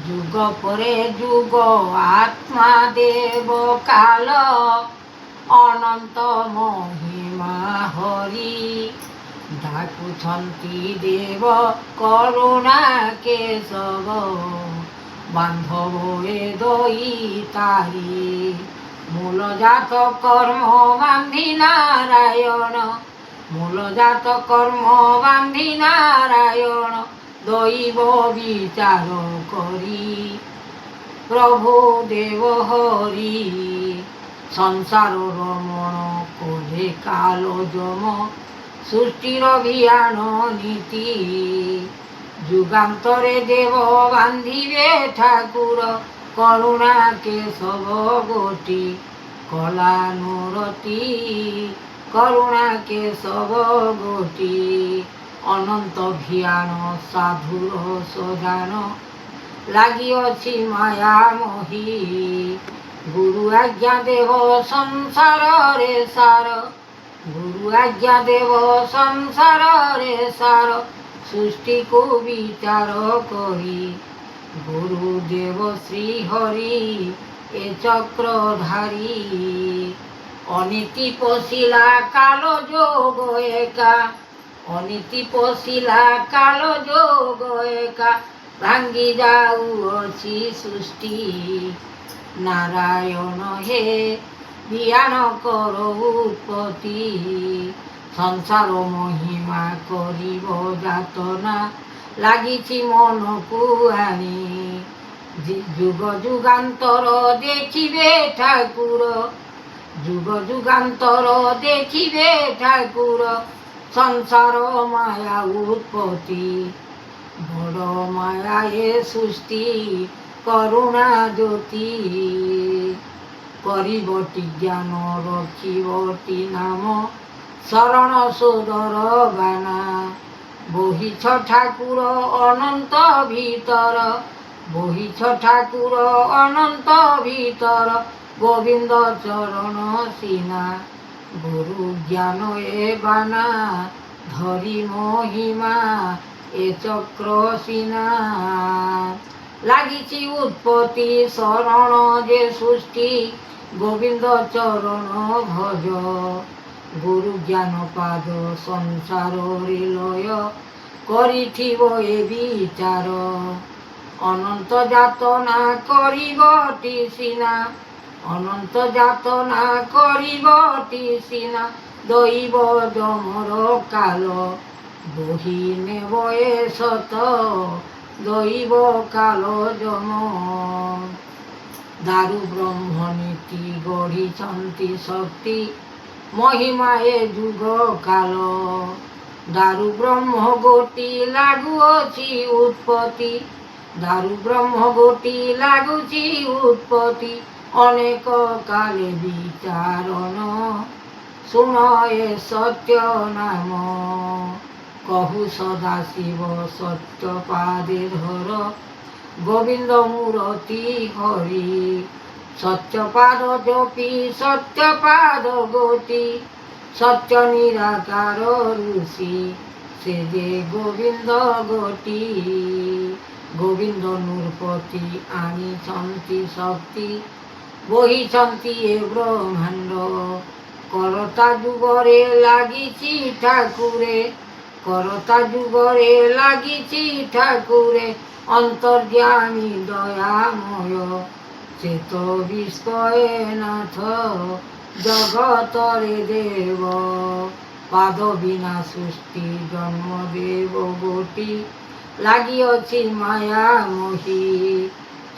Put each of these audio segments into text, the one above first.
যুগ পরে যুগ আত্মা দেব কাল ଅନନ୍ତ ମହିମା ହରି ଡାକୁଛନ୍ତି ଦେବ କରୁଣା କେଶବ ବାନ୍ଧବ ଏ ଦଇ ତାରି ମୂଳଜାତ କର୍ମ ବାନ୍ଧି ନାରାୟଣ ମୂଳଜାତ କର୍ମ ବାନ୍ଧି ନାରାୟଣ ଦୈବ ବିଚାର କରି ପ୍ରଭୁ ଦେବ ହରି ସଂସାର ରମଣ କଲେ କାଳ ଯମ ସୃଷ୍ଟିର ଭିଆଣ ନୀତି ଯୁଗାନ୍ତରେ ଦେବ ବାନ୍ଧିବେ ଠାକୁର କରୁଣା କେଶବ ଗୋଟି କଲା ନୁରତି କରୁଣା କେଶବ ଗୋଟି ଅନନ୍ତ ଭିଆଣ ସାଧୁର ସଜାନ ଲାଗିଅଛି ମାୟା ମୋହି ଗୁରୁ ଆଜ୍ଞା ଦେବ ସଂସାରରେ ସାର ଗୁରୁ ଆଜ୍ଞା ଦେବ ସଂସାରରେ ସାର ସୃଷ୍ଟିକୁ ବିଚାର କରି ଗୁରୁଦେବ ଶ୍ରୀ ହରି ଏ ଚକ୍ରଧାରୀ ଅନୀତି ପଶିଲା କାଳ ଯୋଗ ଏକା ଅନୀତି ପଶିଲା କାଳ ଯୋଗ ଏକା ଭାଙ୍ଗି ଯାଉଅଛି ସୃଷ୍ଟି ନାରାୟଣ ହେ ଜ୍ଞାନ କର ଉତ୍ପତ୍ତି ସଂସାର ମହିମା କରିବ ଯାତନା ଲାଗିଛି ମନକୁ ଆଣି ଯୁଗ ଯୁଗାନ୍ତର ଦେଖିବେ ଠାକୁର ଯୁଗ ଯୁଗାନ୍ତର ଦେଖିବେ ଠାକୁର ସଂସାର ମାୟା ଉତ୍ପତ୍ତି ବଡ଼ ମାୟା ଏ ସୃଷ୍ଟି କରୁଣା ଜ୍ୟୋତି କରିବଟି ଜ୍ଞାନ ରଖିବଟି ନାମ ଶରଣ ସୋଦର ଗାନା ବହିଛ ଠାକୁର ଅନନ୍ତ ଭିତର ବହିଛ ଠାକୁର ଅନନ୍ତ ଭିତର ଗୋବିନ୍ଦ ଚରଣ ସିନା ଗୁରୁ ଜ୍ଞାନ ଏ ବାନା ଧରି ମହିମା ଏ ଚକ୍ର ସିନା ଲାଗିଛି ଉତ୍ପତ୍ତି ଶରଣ ଯେ ସୃଷ୍ଟି ଗୋବିନ୍ଦ ଚରଣ ଭଜ ଗୁରୁ ଜ୍ଞାନ ପାଦ ସଂସାରରେ ଲୟ କରିଥିବ ଏ ବିଚାର ଅନନ୍ତ ଯାତନା କରିବଟି ସିନା ଅନନ୍ତ ଯାତନା କରିବଟି ସିନା ଦୈବ ଯମର କାଳ বহি নেব এ সত দৈব কাল যম দারু ব্রহ্ম নীতি গঢ়িଛନ୍ତି শক্তি মহিমা এ যুগ কাল দারু ব্রহ্ম গোটি লাগুଅଛି উৎপত্তি দারু ব্রহ্ম গোটি লাগুଛି উৎপত্তি অনেক কালে বিচারণ শুণ এ সত্য নাম কহু সদাশিব সত্যপাদে ধর গোবিন্দ মূরতি হরি সত্যপাদ জপি সত্যপাদ গতি সত্য নিরাকার ঋষি সে যে গোবিন্দ গতি গোবিন্দ নৃপতি আনিଛନ୍ତି শক্তি বহিଛନ୍ତି ଏ ବ୍ରହ୍ମାଣ୍ଡ କରତା ଯୁଗରେ ଲାଗିଛି ଠାକୁରେ କରତା ଯୁଗରେ ଲାଗିଛି ଠାକୁରେ ଅନ୍ତର୍ଯାମୀ ଦୟାମୟ ଚେତ ବିସ୍ମୟ ନାଥ ଜଗତରେ ଦେବ ପାଦ ବିନା ସୃଷ୍ଟି ଜନ୍ମ ଦେବ ଗୋଟି ଲାଗିଅଛି ମାୟା ମୋହି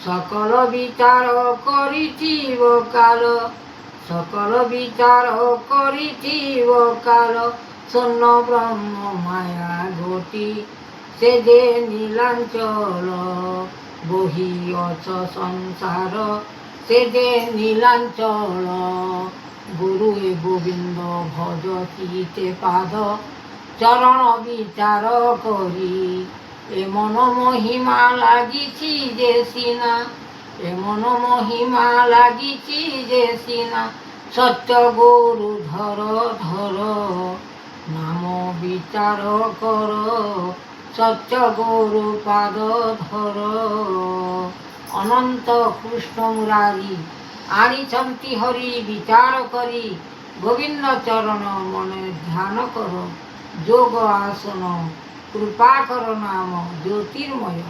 সকল বিচার করিথিব কাল সকল বিচার করিথিব কাল শূন্য ব্রহ্ম মায়া ঘটি সে যে নীলাঞ্চল বহিয়ছ সংসার সে যে নীলাঞ্চল গুরু এ গোবিন্দ ভজ চিতে পাদ চরণ বিচার করি এমন মহিমা লাগিছি যে সিনা এমন মহিমা লাগিছি যে সিনা সত্য গুরু ধর ধর নাম বিচার কর সত্য গুরু পাদ ধর। ଅନନ୍ତ କୃଷ୍ଣ ମୁରାରୀ ଆଣିଛନ୍ତି ହରି ବିଚାର କରି ଗୋବିନ୍ଦ ଚରଣ ମନେ ଧ୍ୟାନ କର ଯୋଗ ଆସନ କୃପା କର ନାମ ଜ୍ୟୋତିର୍ମୟ।